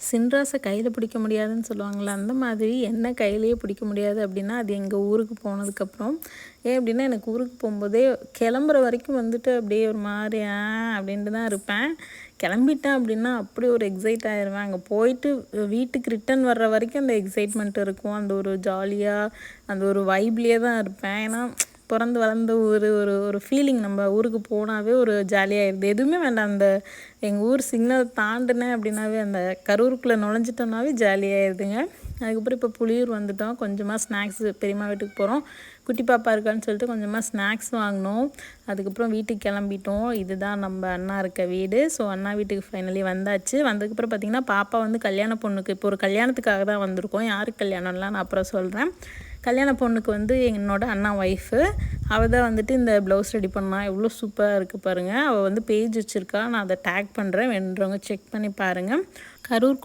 சின்ராசை கையில் பிடிக்க முடியாதுன்னு சொல்லுவாங்கள்ல, அந்த மாதிரி என்ன கையிலேயே பிடிக்க முடியாது அப்படின்னா அது எங்கள் ஊருக்கு போனதுக்கப்புறம். ஏன் அப்படின்னா எனக்கு ஊருக்கு போகும்போதே கிளம்புற வரைக்கும் வந்துட்டு அப்படியே ஒரு மாதிரி அப்படின்ட்டு தான் இருப்பேன். கிளம்பிட்டேன் அப்படின்னா அப்படி ஒரு எக்ஸைட் ஆயிடுவேன். அங்கே போயிட்டு வீட்டுக்கு ரிட்டன் வர்ற வரைக்கும் அந்த எக்ஸைட்மெண்ட் இருக்கும். அந்த ஒரு ஜாலியாக அந்த ஒரு வைப்லேயே தான் இருப்பேன். ஏன்னா பிறந்து வளர்ந்த ஒரு ஒரு ஒரு ஃபீலிங் நம்ம ஊருக்கு போனாவே ஒரு ஜாலியாகிடுது. எதுவுமே வேண்டாம், அந்த எங்கள் ஊர் சிக்னல் தாண்டினேன் அப்படின்னாவே அந்த கரூருக்குள்ளே நுழைஞ்சிட்டோம்னாவே ஜாலியாகிடுதுங்க. அதுக்கப்புறம் இப்போ புளியூர் வந்துட்டோம். கொஞ்சமாக ஸ்நாக்ஸ் பெரியம்மா வீட்டுக்கு போகிறோம். குட்டி பாப்பா இருக்கான்னு சொல்லிட்டு கொஞ்சமாக ஸ்நாக்ஸ் வாங்கினோம். அதுக்கப்புறம் வீட்டுக்கு கிளம்பிட்டோம். இதுதான் நம்ம அண்ணா இருக்க வீடு. ஸோ அண்ணா வீட்டுக்கு ஃபைனலி வந்தாச்சு. வந்ததுக்கப்புறம் பார்த்திங்கன்னா பாப்பா வந்து கல்யாண பொண்ணுக்கு இப்போ ஒரு கல்யாணத்துக்காக தான் வந்திருக்கோம். யாருக்கு கல்யாணம்லாம் நான் அப்புறம் சொல்கிறேன். கல்யாண பொண்ணுக்கு வந்து என்னோட அண்ணா ஒய்ஃபு அவள் தான் வந்துட்டு இந்த ப்ளவுஸ் ரெடி பண்ணா. எவ்வளோ சூப்பராக இருக்குது பாருங்கள். அவள் வந்து பேஜ் வச்சுருக்கா, நான் அதை டேக் பண்ணுறேன், வேணுன்றவங்க செக் பண்ணி பாருங்கள். கரூர்